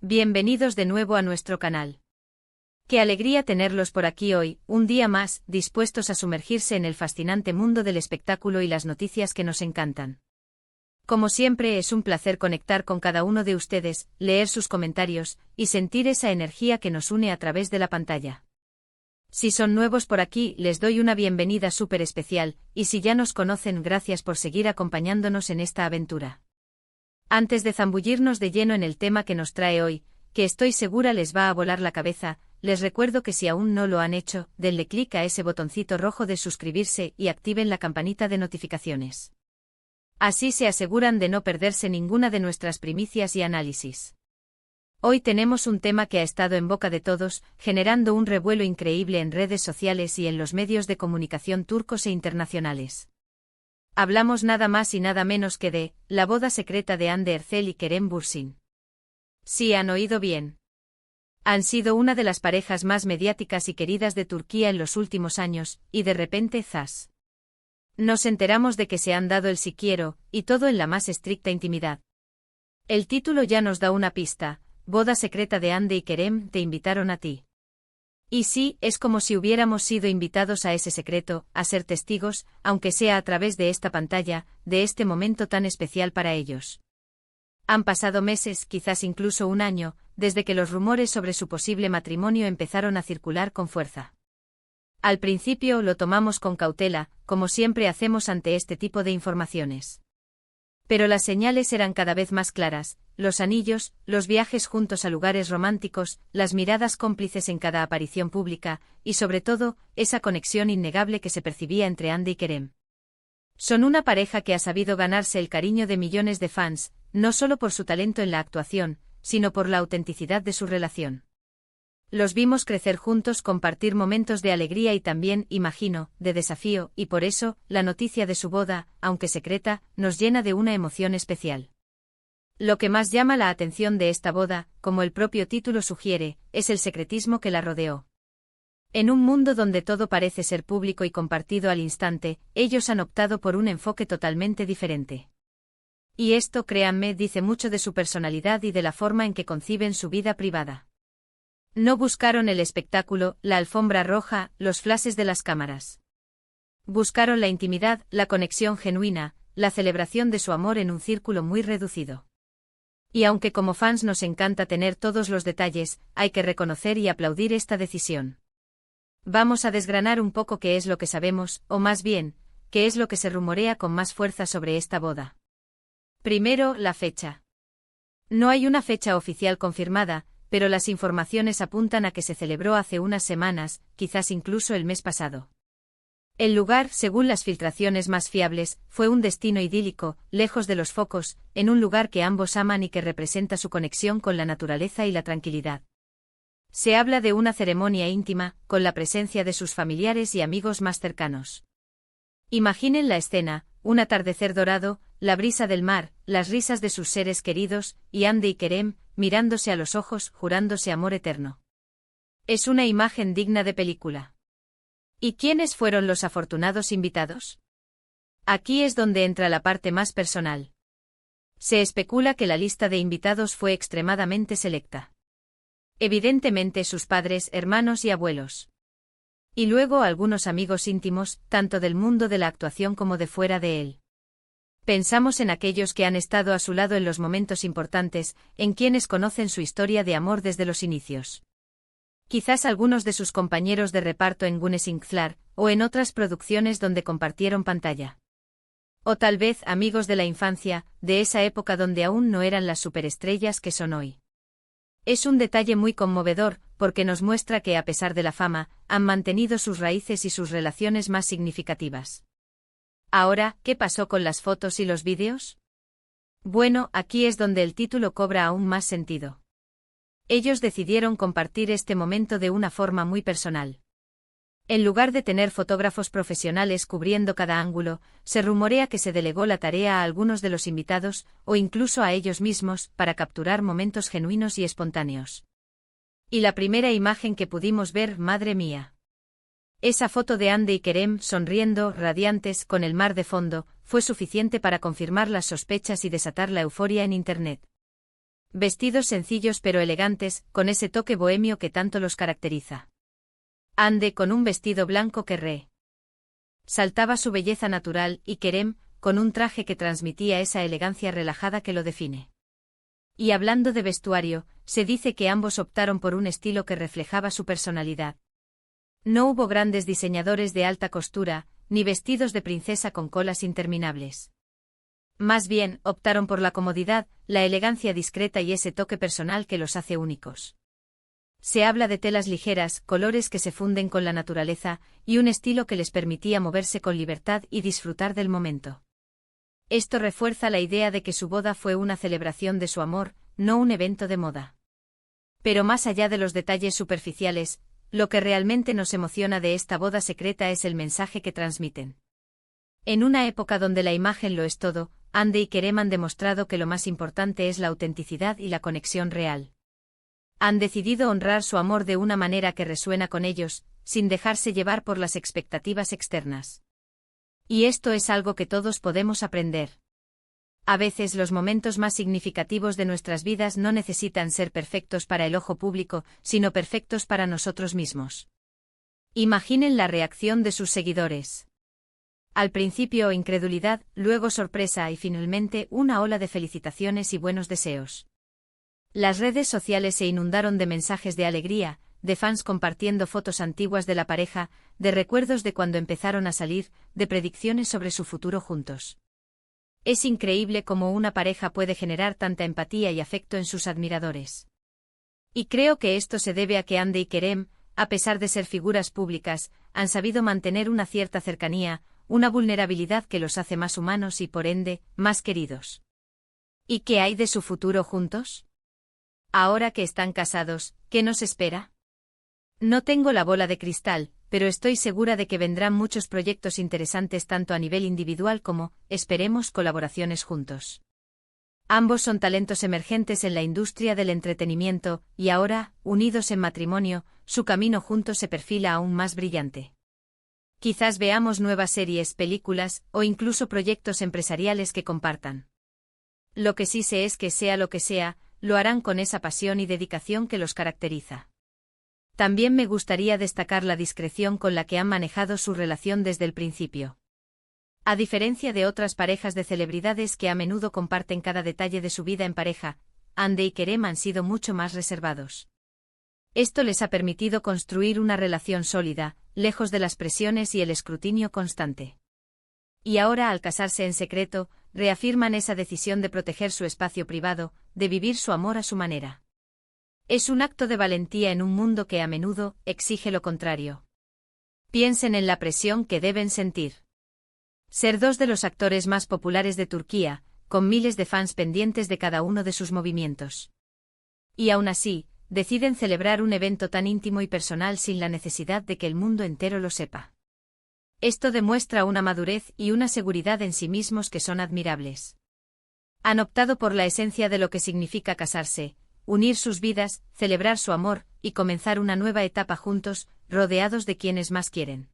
Bienvenidos de nuevo a nuestro canal. Qué alegría tenerlos por aquí hoy, un día más, dispuestos a sumergirse en el fascinante mundo del espectáculo y las noticias que nos encantan. Como siempre es un placer conectar con cada uno de ustedes, leer sus comentarios, y sentir esa energía que nos une a través de la pantalla. Si son nuevos por aquí, les doy una bienvenida súper especial, y si ya nos conocen, gracias por seguir acompañándonos en esta aventura. Antes de zambullirnos de lleno en el tema que nos trae hoy, que estoy segura les va a volar la cabeza, les recuerdo que si aún no lo han hecho, denle clic a ese botoncito rojo de suscribirse y activen la campanita de notificaciones. Así se aseguran de no perderse ninguna de nuestras primicias y análisis. Hoy tenemos un tema que ha estado en boca de todos, generando un revuelo increíble en redes sociales y en los medios de comunicación turcos e internacionales. Hablamos nada más y nada menos que de la boda secreta de Hande Erçel y Kerem Bürsin. Sí, han oído bien. Han sido una de las parejas más mediáticas y queridas de Turquía en los últimos años, y de repente ¡zas! Nos enteramos de que se han dado el sí quiero, y todo en la más estricta intimidad. El título ya nos da una pista: boda secreta de Hande y Kerem, te invitaron a ti. Y sí, es como si hubiéramos sido invitados a ese secreto, a ser testigos, aunque sea a través de esta pantalla, de este momento tan especial para ellos. Han pasado meses, quizás incluso un año, desde que los rumores sobre su posible matrimonio empezaron a circular con fuerza. Al principio lo tomamos con cautela, como siempre hacemos ante este tipo de informaciones. Pero las señales eran cada vez más claras: los anillos, los viajes juntos a lugares románticos, las miradas cómplices en cada aparición pública, y sobre todo, esa conexión innegable que se percibía entre Hande y Kerem. Son una pareja que ha sabido ganarse el cariño de millones de fans, no solo por su talento en la actuación, sino por la autenticidad de su relación. Los vimos crecer juntos, compartir momentos de alegría y también, imagino, de desafío, y por eso, la noticia de su boda, aunque secreta, nos llena de una emoción especial. Lo que más llama la atención de esta boda, como el propio título sugiere, es el secretismo que la rodeó. En un mundo donde todo parece ser público y compartido al instante, ellos han optado por un enfoque totalmente diferente. Y esto, créanme, dice mucho de su personalidad y de la forma en que conciben su vida privada. No buscaron el espectáculo, la alfombra roja, los flashes de las cámaras. Buscaron la intimidad, la conexión genuina, la celebración de su amor en un círculo muy reducido. Y aunque como fans nos encanta tener todos los detalles, hay que reconocer y aplaudir esta decisión. Vamos a desgranar un poco qué es lo que sabemos, o más bien, qué es lo que se rumorea con más fuerza sobre esta boda. Primero, la fecha. No hay una fecha oficial confirmada, pero las informaciones apuntan a que se celebró hace unas semanas, quizás incluso el mes pasado. El lugar, según las filtraciones más fiables, fue un destino idílico, lejos de los focos, en un lugar que ambos aman y que representa su conexión con la naturaleza y la tranquilidad. Se habla de una ceremonia íntima, con la presencia de sus familiares y amigos más cercanos. Imaginen la escena: un atardecer dorado, la brisa del mar, las risas de sus seres queridos, y Hande y Kerem, mirándose a los ojos, jurándose amor eterno. Es una imagen digna de película. ¿Y quiénes fueron los afortunados invitados? Aquí es donde entra la parte más personal. Se especula que la lista de invitados fue extremadamente selecta. Evidentemente sus padres, hermanos y abuelos. Y luego algunos amigos íntimos, tanto del mundo de la actuación como de fuera de él. Pensamos en aquellos que han estado a su lado en los momentos importantes, en quienes conocen su historia de amor desde los inicios. Quizás algunos de sus compañeros de reparto en Güneş Inkler, o en otras producciones donde compartieron pantalla. O tal vez amigos de la infancia, de esa época donde aún no eran las superestrellas que son hoy. Es un detalle muy conmovedor, porque nos muestra que a pesar de la fama, han mantenido sus raíces y sus relaciones más significativas. Ahora, ¿qué pasó con las fotos y los vídeos? Bueno, aquí es donde el título cobra aún más sentido. Ellos decidieron compartir este momento de una forma muy personal. En lugar de tener fotógrafos profesionales cubriendo cada ángulo, se rumorea que se delegó la tarea a algunos de los invitados, o incluso a ellos mismos, para capturar momentos genuinos y espontáneos. Y la primera imagen que pudimos ver, madre mía. Esa foto de Hande y Kerem sonriendo, radiantes, con el mar de fondo, fue suficiente para confirmar las sospechas y desatar la euforia en Internet. Vestidos sencillos pero elegantes, con ese toque bohemio que tanto los caracteriza. Ande con un vestido blanco que saltaba su belleza natural y Kerem, con un traje que transmitía esa elegancia relajada que lo define. Y hablando de vestuario, se dice que ambos optaron por un estilo que reflejaba su personalidad. No hubo grandes diseñadores de alta costura, ni vestidos de princesa con colas interminables. Más bien, optaron por la comodidad, la elegancia discreta y ese toque personal que los hace únicos. Se habla de telas ligeras, colores que se funden con la naturaleza, y un estilo que les permitía moverse con libertad y disfrutar del momento. Esto refuerza la idea de que su boda fue una celebración de su amor, no un evento de moda. Pero más allá de los detalles superficiales, lo que realmente nos emociona de esta boda secreta es el mensaje que transmiten. En una época donde la imagen lo es todo, Hande y Kerem han demostrado que lo más importante es la autenticidad y la conexión real. Han decidido honrar su amor de una manera que resuena con ellos, sin dejarse llevar por las expectativas externas. Y esto es algo que todos podemos aprender. A veces los momentos más significativos de nuestras vidas no necesitan ser perfectos para el ojo público, sino perfectos para nosotros mismos. Imaginen la reacción de sus seguidores. Al principio incredulidad, luego sorpresa y finalmente una ola de felicitaciones y buenos deseos. Las redes sociales se inundaron de mensajes de alegría, de fans compartiendo fotos antiguas de la pareja, de recuerdos de cuando empezaron a salir, de predicciones sobre su futuro juntos. Es increíble cómo una pareja puede generar tanta empatía y afecto en sus admiradores. Y creo que esto se debe a que Hande y Kerem, a pesar de ser figuras públicas, han sabido mantener una cierta cercanía, una vulnerabilidad que los hace más humanos y por ende, más queridos. ¿Y qué hay de su futuro juntos? Ahora que están casados, ¿qué nos espera? No tengo la bola de cristal, pero estoy segura de que vendrán muchos proyectos interesantes tanto a nivel individual como, esperemos, colaboraciones juntos. Ambos son talentos emergentes en la industria del entretenimiento, y ahora, unidos en matrimonio, su camino juntos se perfila aún más brillante. Quizás veamos nuevas series, películas, o incluso proyectos empresariales que compartan. Lo que sí sé es que sea lo que sea, lo harán con esa pasión y dedicación que los caracteriza. También me gustaría destacar la discreción con la que han manejado su relación desde el principio. A diferencia de otras parejas de celebridades que a menudo comparten cada detalle de su vida en pareja, Hande y Kerem han sido mucho más reservados. Esto les ha permitido construir una relación sólida, lejos de las presiones y el escrutinio constante. Y ahora, al casarse en secreto, reafirman esa decisión de proteger su espacio privado, de vivir su amor a su manera. Es un acto de valentía en un mundo que a menudo exige lo contrario. Piensen en la presión que deben sentir. Ser dos de los actores más populares de Turquía, con miles de fans pendientes de cada uno de sus movimientos. Y aún así, deciden celebrar un evento tan íntimo y personal sin la necesidad de que el mundo entero lo sepa. Esto demuestra una madurez y una seguridad en sí mismos que son admirables. Han optado por la esencia de lo que significa casarse, unir sus vidas, celebrar su amor, y comenzar una nueva etapa juntos, rodeados de quienes más quieren.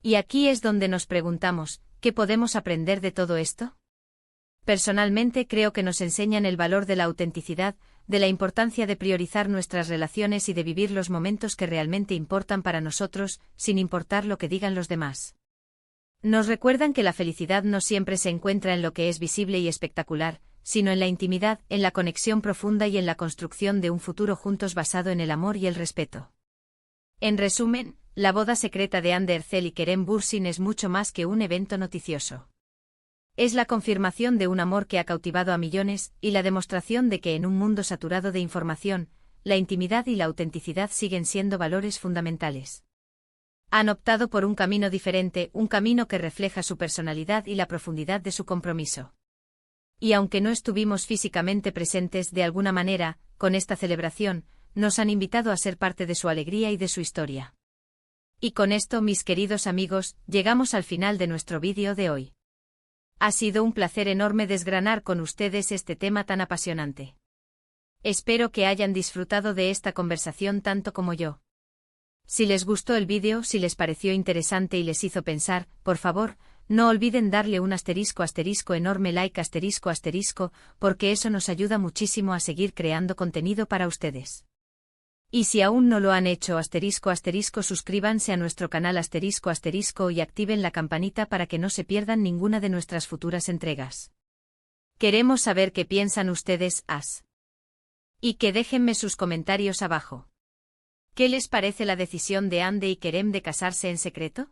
Y aquí es donde nos preguntamos, ¿qué podemos aprender de todo esto? Personalmente creo que nos enseñan el valor de la autenticidad, de la importancia de priorizar nuestras relaciones y de vivir los momentos que realmente importan para nosotros, sin importar lo que digan los demás. Nos recuerdan que la felicidad no siempre se encuentra en lo que es visible y espectacular, sino en la intimidad, en la conexión profunda y en la construcción de un futuro juntos basado en el amor y el respeto. En resumen, la boda secreta de Hande Erçel y Kerem Bürsin es mucho más que un evento noticioso. Es la confirmación de un amor que ha cautivado a millones, y la demostración de que en un mundo saturado de información, la intimidad y la autenticidad siguen siendo valores fundamentales. Han optado por un camino diferente, un camino que refleja su personalidad y la profundidad de su compromiso. Y aunque no estuvimos físicamente presentes de alguna manera, con esta celebración, nos han invitado a ser parte de su alegría y de su historia. Y con esto, mis queridos amigos, llegamos al final de nuestro vídeo de hoy. Ha sido un placer enorme desgranar con ustedes este tema tan apasionante. Espero que hayan disfrutado de esta conversación tanto como yo. Si les gustó el vídeo, si les pareció interesante y les hizo pensar, por favor, no olviden darle un asterisco enorme like porque eso nos ayuda muchísimo a seguir creando contenido para ustedes. Y si aún no lo han hecho suscríbanse a nuestro canal y activen la campanita para que no se pierdan ninguna de nuestras futuras entregas. Queremos saber qué piensan ustedes, y que déjenme sus comentarios abajo. ¿Qué les parece la decisión de Ande y Kerem de casarse en secreto?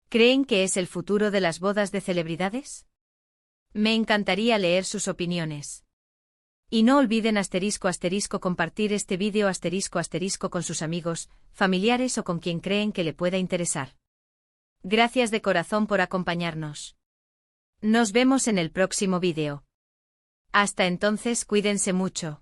¿Creen que es el futuro de las bodas de celebridades? Me encantaría leer sus opiniones. Y no olviden compartir este vídeo con sus amigos, familiares o con quien creen que le pueda interesar. Gracias de corazón por acompañarnos. Nos vemos en el próximo vídeo. Hasta entonces, cuídense mucho.